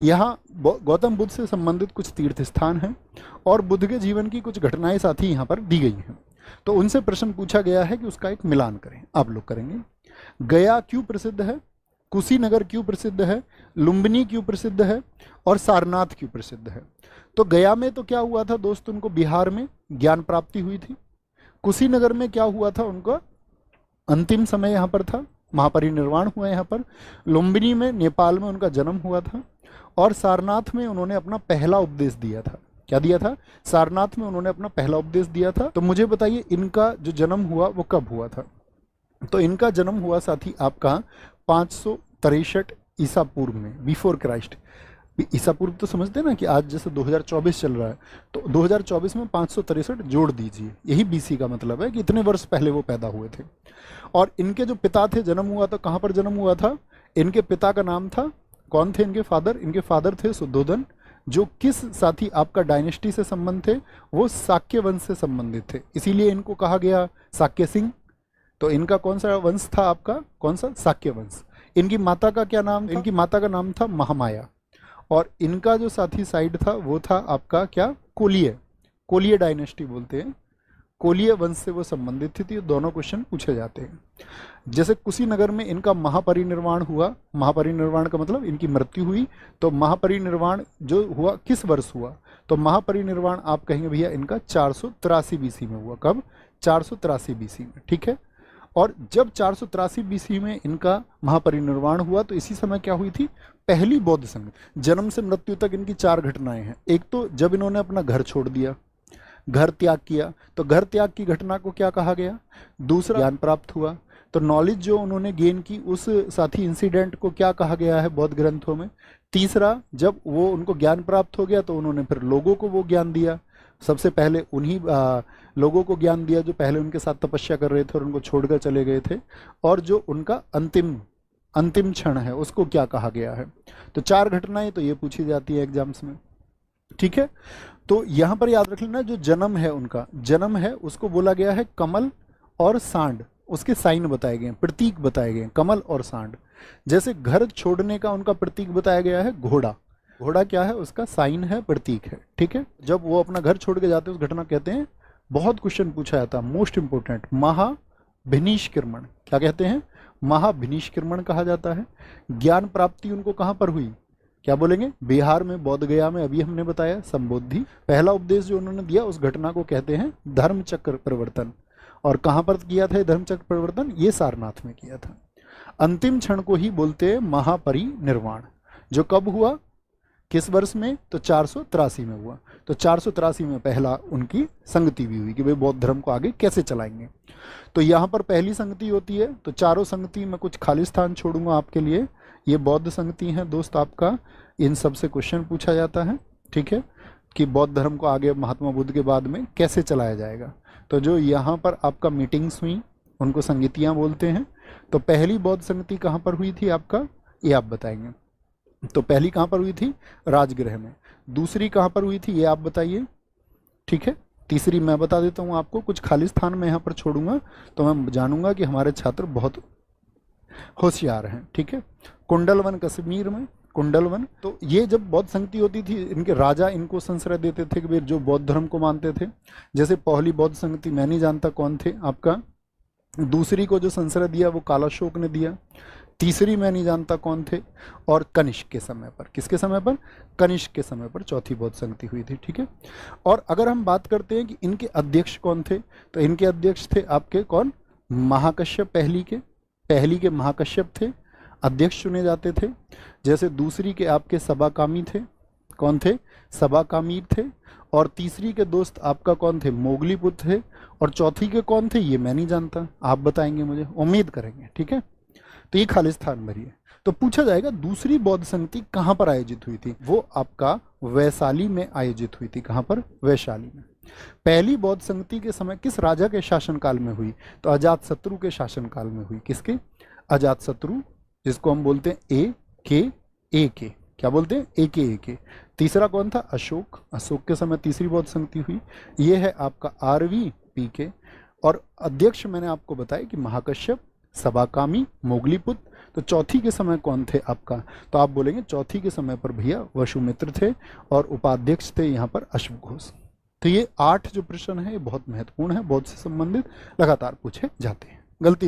यहाँ गौतम बुद्ध से संबंधित कुछ तीर्थ स्थान हैं और बुद्ध के जीवन की कुछ घटनाएं साथ ही यहाँ पर दी गई हैं। तो उनसे प्रश्न पूछा गया है कि उसका एक मिलान करें। आप लोग करेंगे। गया क्यों प्रसिद्ध है, कुशीनगर क्यों प्रसिद्ध है, लुम्बिनी क्यों प्रसिद्ध है और सारनाथ क्यों प्रसिद्ध है। तो गया में तो क्या हुआ था दोस्त, उनको बिहार में ज्ञान प्राप्ति हुई थी। कुशीनगर में क्या हुआ था, उनका अंतिम समय यहाँ पर था, महापरिनिर्वाण हुआ यहाँ पर। लुम्बिनी में नेपाल में उनका जन्म हुआ था और सारनाथ में उन्होंने अपना पहला उपदेश दिया था। क्या दिया था? सारनाथ में उन्होंने अपना पहला उपदेश दिया था। तो मुझे बताइए इनका जो जन्म हुआ वो कब हुआ था। तो इनका जन्म हुआ साथी आपका 563 ईसा पूर्व में, बिफोर क्राइस्ट। ईसा पूर्व तो समझते हैं ना कि आज जैसे 2024 चल रहा है, तो 2024 में 563 जोड़ दीजिए, यही बीसी का मतलब है कि इतने वर्ष पहले वो पैदा हुए थे। और इनके जो पिता थे, जन्म हुआ था कहाँ पर जन्म हुआ था, इनके पिता का नाम था, कौन थे इनके फादर? इनके फादर थे शुद्धोधन, जो किस साथी आपका डायनेस्टी से संबंध थे, वो शाक्य वंश से संबंधित थे, इसीलिए इनको कहा गया शाक्य सिंह। तो इनका कौन सा वंश था आपका, कौन सा? शाक्य वंश। इनकी माता का क्या नाम था? इनकी माता का नाम था महामाया। और इनका जो साथी साइड था वो था आपका क्या? कोलिय। कोलिय डायनेस्टी बोलते हैं, कोलिय वंश से वो संबंधित थी। दोनों क्वेश्चन पूछे जाते हैं। जैसे कुशीनगर में इनका महापरिनिर्वाण हुआ, महापरिनिर्वाण का मतलब इनकी मृत्यु हुई। तो महापरिनिर्वाण जो हुआ किस वर्ष हुआ, तो महापरिनिर्वाण आप कहेंगे भैया इनका 483 बीसी में हुआ। कब? 483 बीसी में, ठीक है। और जब 483 बीसी में इनका महापरिनिर्वाण हुआ तो इसी समय क्या हुई थी? पहली बौद्ध संघ। जन्म से मृत्यु तक इनकी 4 घटनाएं हैं। एक तो जब इन्होंने अपना घर छोड़ दिया, घर त्याग किया, तो घर त्याग की घटना को क्या कहा गया? दूसरा, ज्ञान प्राप्त हुआ, तो नॉलेज जो उन्होंने गेन की उस साथी इंसिडेंट को क्या कहा गया है बौद्ध ग्रंथों में? तीसरा, जब वो उनको ज्ञान प्राप्त हो गया तो उन्होंने फिर लोगों को वो ज्ञान दिया। सबसे पहले उन्हीं लोगों को ज्ञान दिया जो पहले उनके साथ तपस्या कर रहे थे और उनको छोड़कर चले गए थे। और जो उनका अंतिम क्षण है उसको क्या कहा गया है? तो 4 घटनाएं तो ये पूछी जाती है एग्जाम्स में, ठीक है। तो यहां पर याद रख लेना, जो जन्म है उनका, जन्म है उसको बोला गया है कमल और सांड। उसके साइन बताए गए, प्रतीक बताए गए, कमल और सांड। जैसे घर छोड़ने का उनका प्रतीक बताया गया है घोड़ा। घोड़ा क्या है? उसका साइन है, प्रतीक है, ठीक है। जब वो अपना घर छोड़ के जाते हैं उस घटना कहते हैं, बहुत क्वेश्चन पूछा जाता है, मोस्ट इंपोर्टेंट, महाभिनिष्क्रमण। क्या कहते हैं? महाभिनिष्क्रमण कहा जाता है। ज्ञान प्राप्ति उनको कहां पर हुई? क्या बोलेंगे? बिहार में, बोध गया में, अभी हमने बताया संबोधि। पहला उपदेश जो उन्होंने दिया उस घटना को कहते हैं धर्म चक्र परिवर्तन। और कहां पर किया था धर्म चक्र परिवर्तन? ये सारनाथ में किया था। अंतिम क्षण को ही बोलते हैं महापरिनिर्वाण, जो कब हुआ, किस वर्ष में? तो 483 में हुआ। तो 483 में पहला उनकी संगति भी हुई कि वे बौद्ध धर्म को आगे कैसे चलाएंगे। तो यहाँ पर पहली संगति होती है। तो चारों संगति में कुछ खाली स्थान छोड़ूंगा आपके लिए। ये बौद्ध संगति हैं दोस्त आपका, इन सब से क्वेश्चन पूछा जाता है, ठीक है, कि बौद्ध धर्म को आगे महात्मा बुद्ध के बाद में कैसे चलाया जाएगा। तो जो यहाँ पर आपका मीटिंग्स हुई उनको संगतियाँ बोलते हैं। तो पहली बौद्ध संगति कहाँ पर हुई थी आपका, ये आप बताएंगे। तो पहली कहाँ पर हुई थी? राजगृह में। दूसरी कहाँ पर हुई थी ये आप बताइए, ठीक है। तीसरी मैं बता देता हूँ आपको, कुछ खाली स्थान मैं यहाँ पर छोड़ूंगा तो मैं जानूंगा कि हमारे छात्र बहुत होशियार हैं, ठीक है। कुंडलवन कश्मीर में, कुंडलवन। तो ये जब बौद्ध संगति होती थी, इनके राजा इनको संश्रय देते थे कि जो बौद्ध धर्म को मानते थे। जैसे पहली बौद्ध संगति मैं नहीं जानता कौन थे आपका, दूसरी को जो संश्रय दिया वो कालाशोक ने दिया, तीसरी मैं नहीं जानता कौन थे, और कनिष्क के समय पर, किसके समय पर? कनिष्क के समय पर चौथी बौद्ध संगति हुई थी, ठीक है। और अगर हम बात करते हैं कि इनके अध्यक्ष कौन थे, तो इनके अध्यक्ष थे आपके कौन? महाकश्यप। पहली के महाकश्यप थे, अध्यक्ष चुने जाते थे। जैसे दूसरी के आपके सबाकामी थे, कौन थे? सबाकामी थे। और तीसरी के दोस्त आपका कौन थे? मोगलीपुत्र थे। और चौथी के कौन थे ये मैं नहीं जानता, आप बताएंगे मुझे, उम्मीद करेंगे, ठीक है। तो ये खाली स्थान भरिए। तो पूछा जाएगा दूसरी बौद्ध संगति कहाँ पर आयोजित हुई थी? वो आपका वैशाली में आयोजित हुई थी। कहाँ पर? वैशाली में। पहली बौद्ध संगति के समय किस राजा के शासनकाल में हुई? तो अजातशत्रु के शासनकाल में हुई। किसके? अजातशत्रु, जिसको हम बोलते हैं ए के, क्या बोलते हैं? ए के। तीसरा कौन था? अशोक। अशोक के समय तीसरी बौद्ध संगति हुई। ये है आपका RV P के। और अध्यक्ष मैंने आपको बताया कि महाकश्यप, सबाकामी, मोगलीपुत्र। तो चौथी के समय कौन थे आपका? तो आप बोलेंगे चौथी के समय पर भैया वसुमित्र थे और उपाध्यक्ष थे यहाँ पर अश्वघोष। तो ये 8 जो प्रश्न है ये बहुत महत्वपूर्ण है, बौद्ध से संबंधित लगातार पूछे जाते हैं। गलती